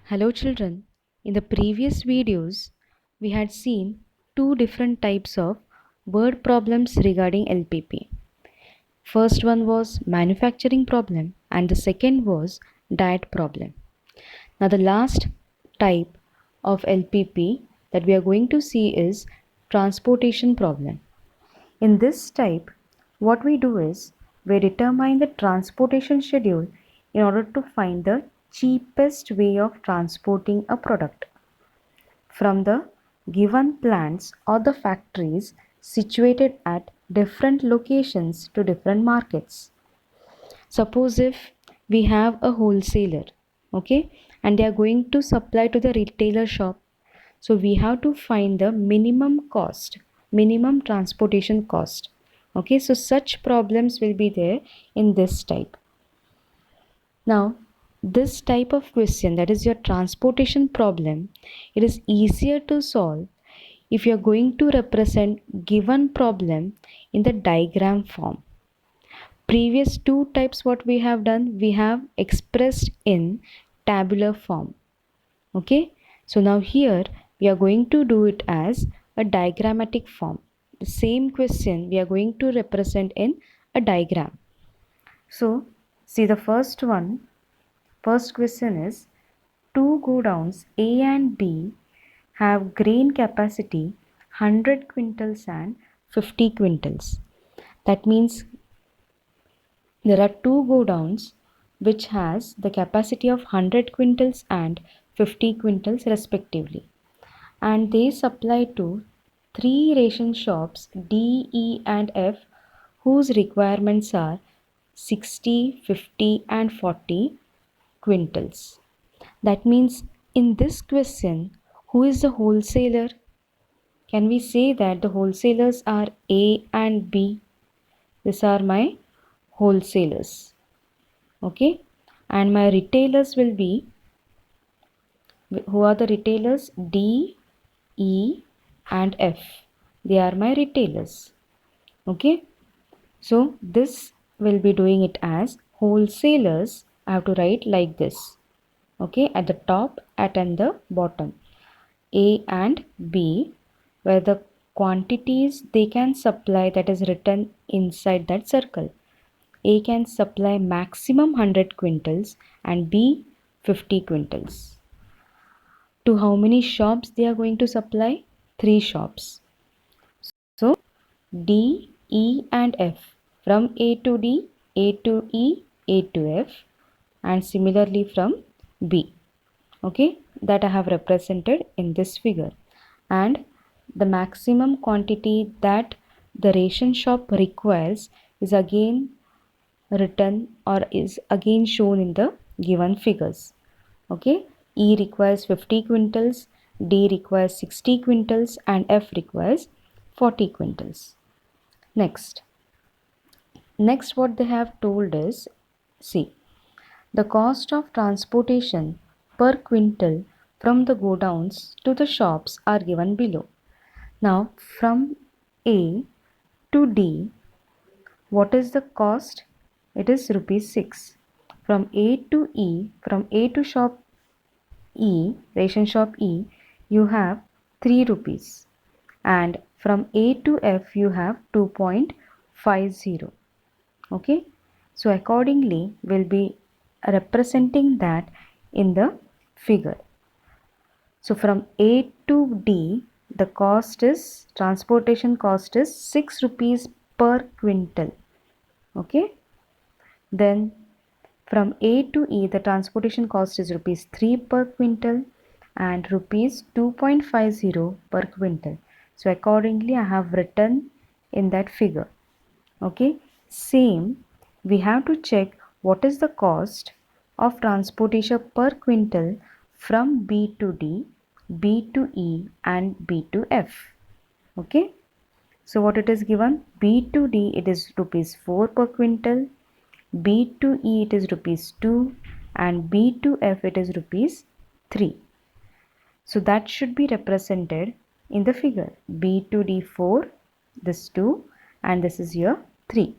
Hello children, in the previous videos we had seen two different types of word problems regarding LPP. First one was manufacturing problem and the second was diet problem. Now the last type of LPP that we are going to see is transportation problem. In this type, what we do is we determine the transportation schedule in order to find the cheapest way of transporting a product from the given plants or the factories situated at different locations to different markets. Suppose if we have a wholesaler, okay, and they are going to supply to the retailer shop. So we have to find the minimum cost, minimum transportation cost. Okay, so such problems will be there in this type. Now, this type of question, that is your transportation problem, it is easier to solve if you are going to represent given problem in the diagram form. Previous two types what we have done, we have expressed in tabular form. Okay, so now here we are going to do it as a diagrammatic form. The same question we are going to represent in a diagram. So see the first one. First question is, two godowns A and B have grain capacity 100 quintals and 50 quintals. That means there are two godowns which has the capacity of 100 quintals and 50 quintals respectively, and they supply to three ration shops D, E and F whose requirements are 60, 50 and 40 quintals. That means in this question, who is the wholesaler? Can we say that the wholesalers are A and B? These are my wholesalers. Okay, and my retailers will be, who are the retailers? D, E and F. They are my retailers. Okay, so this will be doing it as wholesalers. I have to write like this. Okay, at the top and the bottom, A and B, where the quantities they can supply, that is written inside that circle. A can supply maximum 100 quintals and B 50 quintals. To how many shops they are going to supply? 3 shops. So D, E and F. From A to D, A to E, A to F, and similarly from B. Okay, that I have represented in this figure. And the maximum quantity that the ration shop requires is again written or is again shown in the given figures. Okay, E requires 50 quintals, D requires 60 quintals and F requires 40 quintals. Next what they have told is, see, the cost of transportation per quintal from the godowns to the shops are given below. Now from A to D, what is the cost? It is rupees 6. From A to E, from A to shop E, ration shop E, you have 3 rupees. And from A to F, you have 2.50. Okay. So accordingly, we'll be representing that in the figure. So from A to D, the cost is, transportation cost is 6 rupees per quintal. Okay. Then from A to E, the transportation cost is rupees 3 per quintal and rupees 2.50 per quintal. So accordingly, I have written in that figure. Okay. Same, we have to check what is the cost of transportation per quintal from B to D, B to E and B to F. Okay. So what it is given? B to D, it is rupees 4 per quintal. B to E, it is rupees 2 and B to F, it is rupees 3. So that should be represented in the figure. B to D 4, this 2 and this is here 3.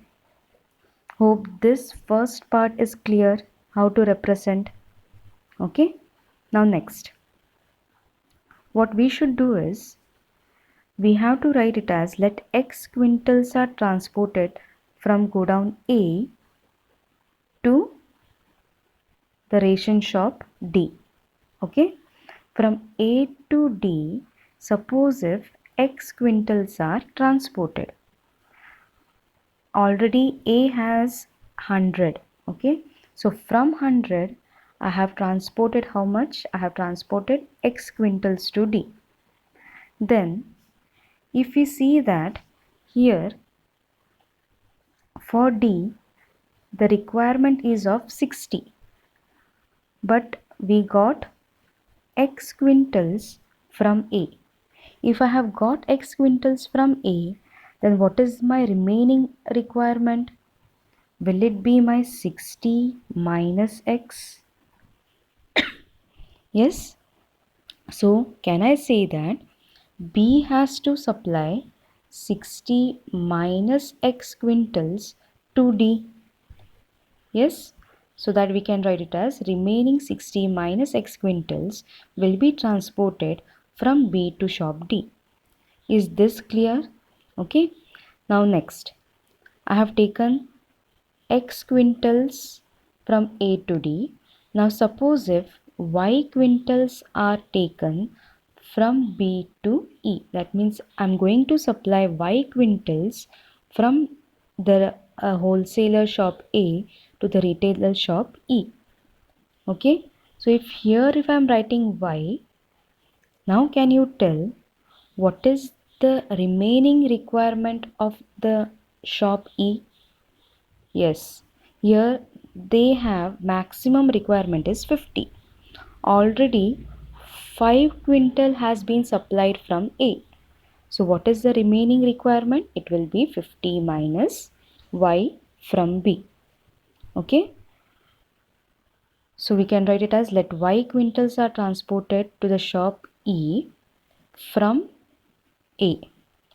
Hope this first part is clear how to represent. Okay. Now next, what we should do is, we have to write it as let X quintals are transported from godown A to the ration shop D. Okay, from A to D, suppose if X quintals are transported. Already A has 100. Okay, so from 100 I have transported how much? I have transported X quintals to D. Then if we see that here for D the requirement is of 60, but we got X quintals from A. If I have got X quintals from A, then what is my remaining requirement? Will it be my 60 minus X? Yes. So can I say that B has to supply 60 minus X quintals to D? Yes. So that we can write it as remaining 60 minus X quintals will be transported from B to shop D. Is this clear? Okay. Now next, I have taken X quintals from A to D. Now suppose if Y quintals are taken from B to E. That means I'm going to supply Y quintals from the wholesaler shop A to the retailer shop E. Okay. So if I'm writing Y, now can you tell what is the remaining requirement of the shop E? Yes, here they have maximum requirement is 50. Already 5 quintal has been supplied from A. So what is the remaining requirement? It will be 50 minus Y from B. Okay. So we can write it as let Y quintals are transported to the shop E from A.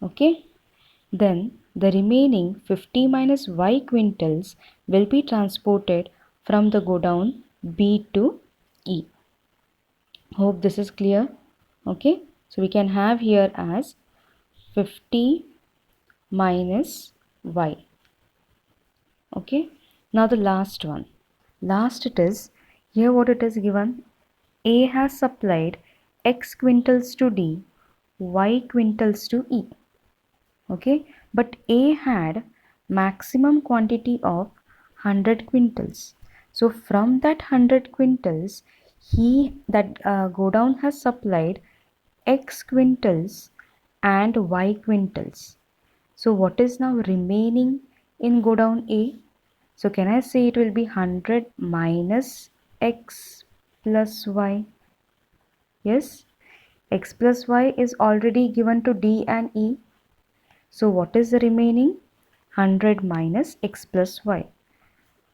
Okay. Then the remaining 50 minus Y quintals will be transported from the godown B to E. Hope this is clear. Okay. So we can have here as 50 minus Y. Okay. Now the last one. Last it is, here what it is given, A has supplied X quintals to D, Y quintals to E. Okay, but A had maximum quantity of 100 quintals. So from that 100 quintals, godown has supplied X quintals and Y quintals. So what is now remaining in godown A? So can I say it will be 100 minus X plus Y? Yes, X plus Y is already given to D and E. So what is the remaining? 100 minus X plus Y.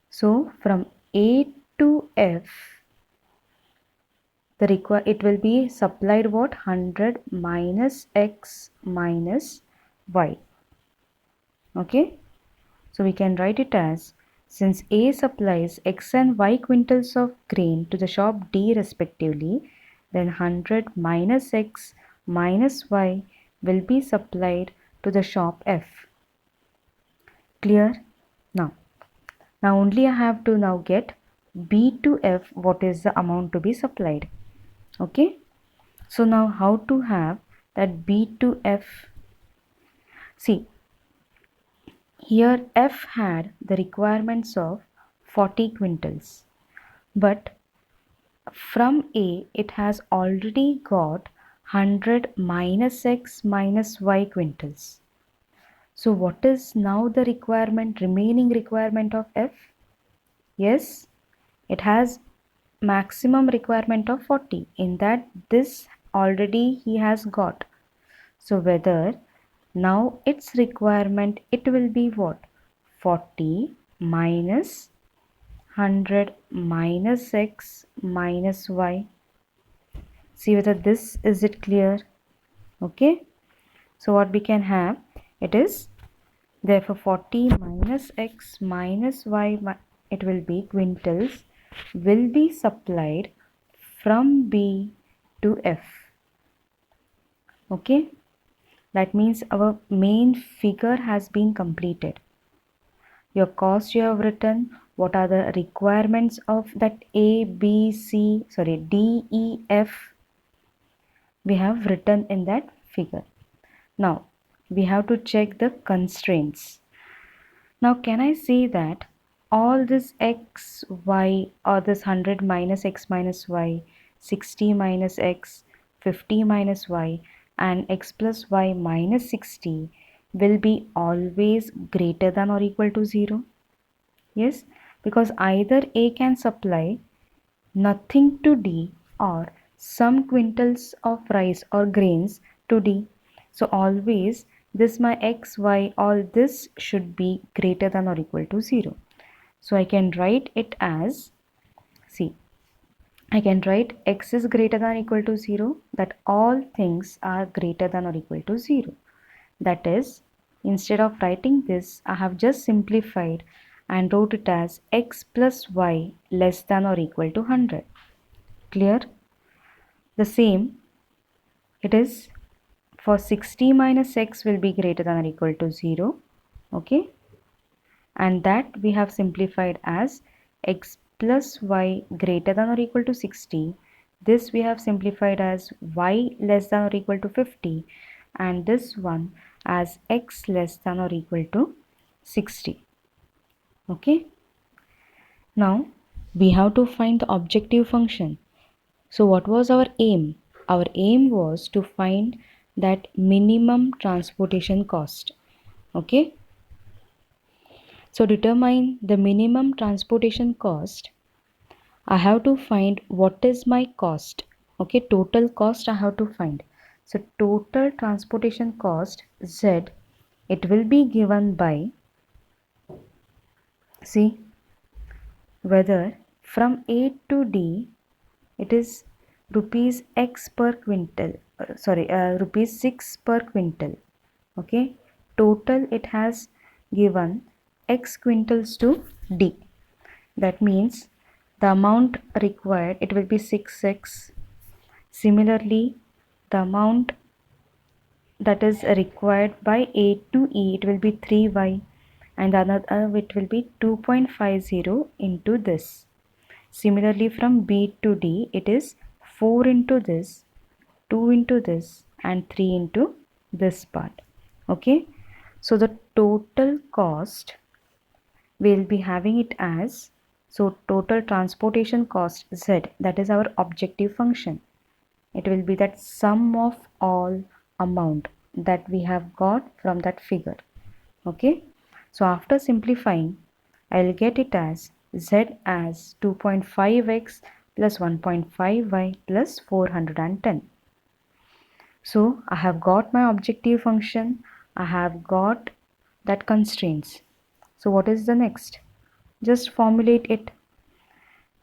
So from A to F, it will be supplied what? 100 minus X minus Y. Okay. So we can write it as, since A supplies X and Y quintals of grain to the shop D respectively, then 100 minus X minus Y will be supplied to the shop F. Clear? Now only I have to now get B to F, what is the amount to be supplied. Okay. So now how to have that B to F? See, here F had the requirements of 40 quintals, but from A it has already got 100 minus X minus Y quintals. So what is now the remaining requirement of F? Yes, it has maximum requirement of 40. In that, this already he has got. So whether now its requirement, it will be what? 40 minus 100 minus X minus Y. See whether this is it clear. Okay. So what we can have, it is therefore 40 minus X minus Y, it will be quintals will be supplied from B to F. Okay, that means our main figure has been completed. Your cost you have written, what are the requirements of that D, E, F, we have written in that figure. Now, we have to check the constraints. Now, can I say that all this x, y, or this 100 minus x minus y, 60 minus x, 50 minus y, and x plus y minus 60 will be always greater than or equal to 0? Yes, because either A can supply nothing to D or some quintals of rice or grains to D. So always this my x, y, all this should be greater than or equal to 0. So I can write it as, see, I can write x is greater than or equal to 0, that all things are greater than or equal to 0. That is, instead of writing this, I have just simplified and wrote it as x plus y less than or equal to 100. Clear? The same, it is for 60 minus x will be greater than or equal to 0. Okay? And that we have simplified as x plus y greater than or equal to 60. This we have simplified as y less than or equal to 50, and this one as x less than or equal to 60. Okay? Now we have to find the objective function. So what was our aim? Our aim was to find that minimum transportation cost. Okay? So determine the minimum transportation cost. I have to find what is my cost. Okay, total cost I have to find. So total transportation cost Z, it will be given by, see, whether from A to D it is rupees X per quintal, rupees 6 per quintal. Okay, total it has given X quintals to D. That means the amount required, it will be 6x. Similarly, the amount that is required by A to E, it will be 3y, and another it will be 2.50 into this. Similarly, from B to D, it is 4 into this, 2 into this, and 3 into this part. Okay, so the total cost we'll be having it as, so total transportation cost Z, that is our objective function. It will be that sum of all amount that we have got from that figure. Okay, so after simplifying, I'll get it as Z as 2.5x plus 1.5y plus 410. So I have got my objective function, I have got that constraints. So what is the next? Just formulate it.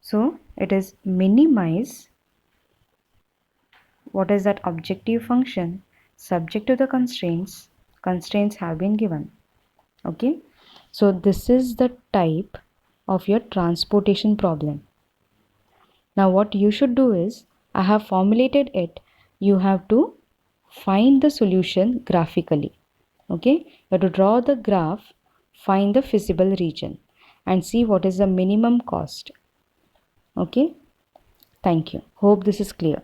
So it is minimize, what is that objective function, subject to the constraints. Constraints have been given. Okay, so this is the type of your transportation problem. Now what you should do is, I have formulated it, you have to find the solution graphically. Okay, you have to draw the graph, find the feasible region, and see what is the minimum cost. Okay, thank you. Hope this is clear.